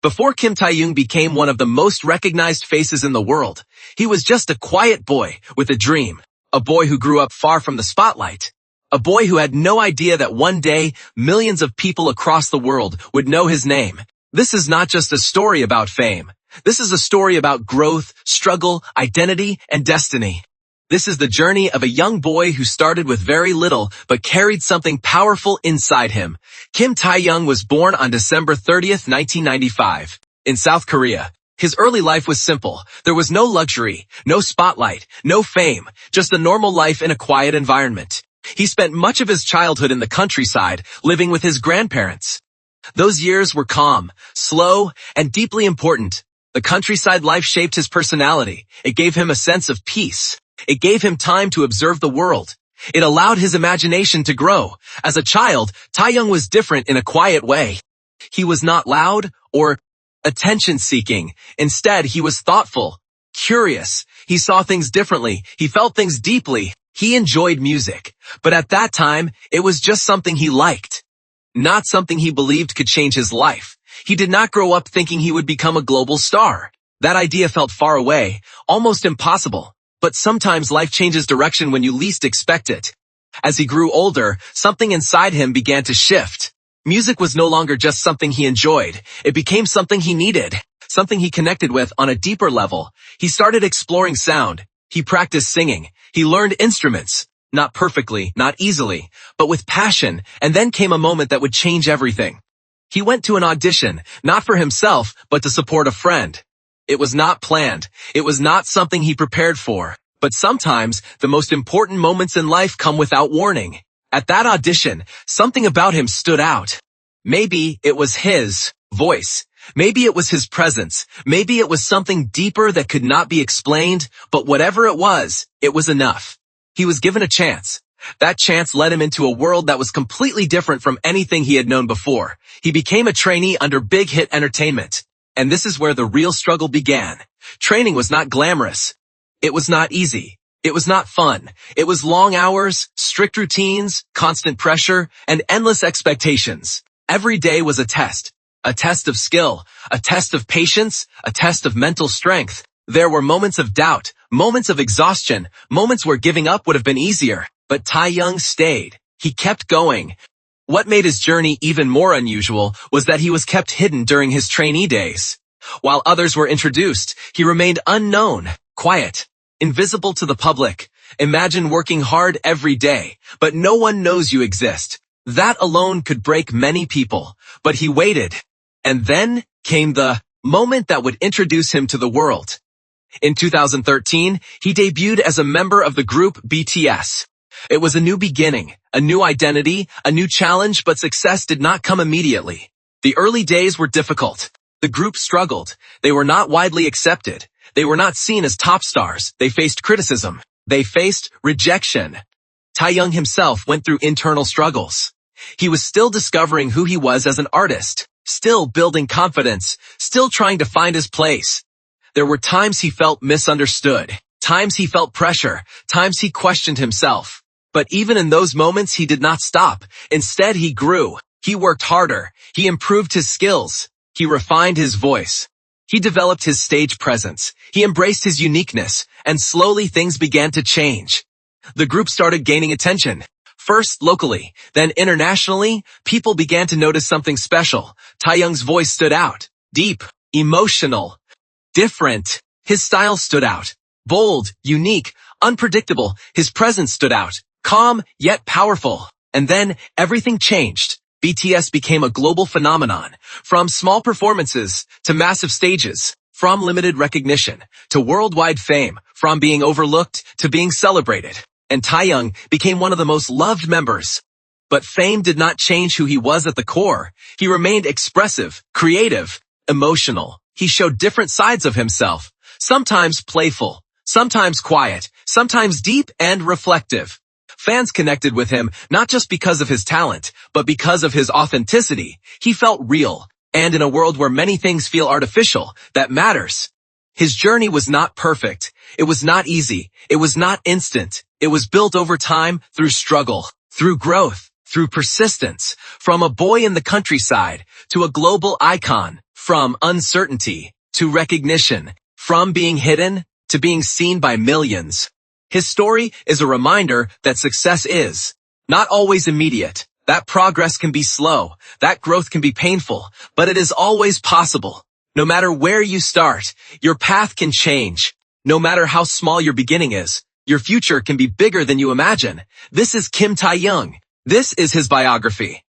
Before Kim Taehyung became one of the most recognized faces in the world, he was just a quiet boy with a dream. A boy who grew up far from the spotlight. A boy who had no idea that one day, millions of people across the world would know his name. This is not just a story about fame. This is a story about growth, struggle, identity, and destiny. This is the journey of a young boy who started with very little but carried something powerful inside him. Kim Taehyung was born on December 30th, 1995, in South Korea. His early life was simple. There was no luxury, no spotlight, no fame, just a normal life in a quiet environment. He spent much of his childhood in the countryside, living with his grandparents. Those years were calm, slow, and deeply important. The countryside life shaped his personality. It gave him a sense of peace. It gave him time to observe the world. It allowed his imagination to grow. As a child, Taehyung was different in a quiet way. He was not loud or attention-seeking. Instead, he was thoughtful, curious. He saw things differently. He felt things deeply. He enjoyed music. But at that time, it was just something he liked. Not something he believed could change his life. He did not grow up thinking he would become a global star. That idea felt far away, almost impossible. But sometimes life changes direction when you least expect it. As he grew older, something inside him began to shift. Music was no longer just something he enjoyed. It became something he needed, something he connected with on a deeper level. He started exploring sound. He practiced singing. He learned instruments. Not perfectly, not easily, but with passion. And then came a moment that would change everything. He went to an audition, not for himself, but to support a friend. It was not planned. It was not something he prepared for. But sometimes, the most important moments in life come without warning. At that audition, something about him stood out. Maybe it was his voice. Maybe it was his presence. Maybe it was something deeper that could not be explained. But whatever it was enough. He was given a chance. That chance led him into a world that was completely different from anything he had known before. He became a trainee under Big Hit Entertainment. And this is where the real struggle began. Training was not glamorous. It was not easy. It was not fun. It was long hours, strict routines, constant pressure, and endless expectations. Every day was a test of skill, a test of patience, a test of mental strength. There were moments of doubt, moments of exhaustion, moments where giving up would have been easier. But Taehyung stayed. He kept going. What made his journey even more unusual was that he was kept hidden during his trainee days. While others were introduced, he remained unknown, quiet, invisible to the public. Imagine working hard every day, but no one knows you exist. That alone could break many people, but he waited. And then came the moment that would introduce him to the world. In 2013, he debuted as a member of the group BTS. It was a new beginning, a new identity, a new challenge, but success did not come immediately. The early days were difficult. The group struggled. They were not widely accepted. They were not seen as top stars. They faced criticism. They faced rejection. Taehyung himself went through internal struggles. He was still discovering who he was as an artist, still building confidence, still trying to find his place. There were times he felt misunderstood, times he felt pressure, times he questioned himself. But even in those moments, he did not stop. Instead, he grew. He worked harder. He improved his skills. He refined his voice. He developed his stage presence. He embraced his uniqueness. And slowly things began to change. The group started gaining attention. First locally, then internationally, people began to notice something special. Taehyung's voice stood out. Deep, emotional, different. His style stood out. Bold, unique, unpredictable. His presence stood out. Calm, yet powerful. And then, everything changed. BTS became a global phenomenon. From small performances to massive stages. From limited recognition to worldwide fame. From being overlooked to being celebrated. And Taehyung became one of the most loved members. But fame did not change who he was at the core. He remained expressive, creative, emotional. He showed different sides of himself. Sometimes playful, sometimes quiet, sometimes deep and reflective. Fans connected with him not just because of his talent, but because of his authenticity. He felt real, and in a world where many things feel artificial, that matters. His journey was not perfect. It was not easy. It was not instant. It was built over time through struggle, through growth, through persistence. From a boy in the countryside to a global icon, from uncertainty to recognition, from being hidden to being seen by millions. His story is a reminder that success is not always immediate, that progress can be slow, that growth can be painful, but it is always possible. No matter where you start, your path can change. No matter how small your beginning is, your future can be bigger than you imagine. This is Taehyung. This is his biography.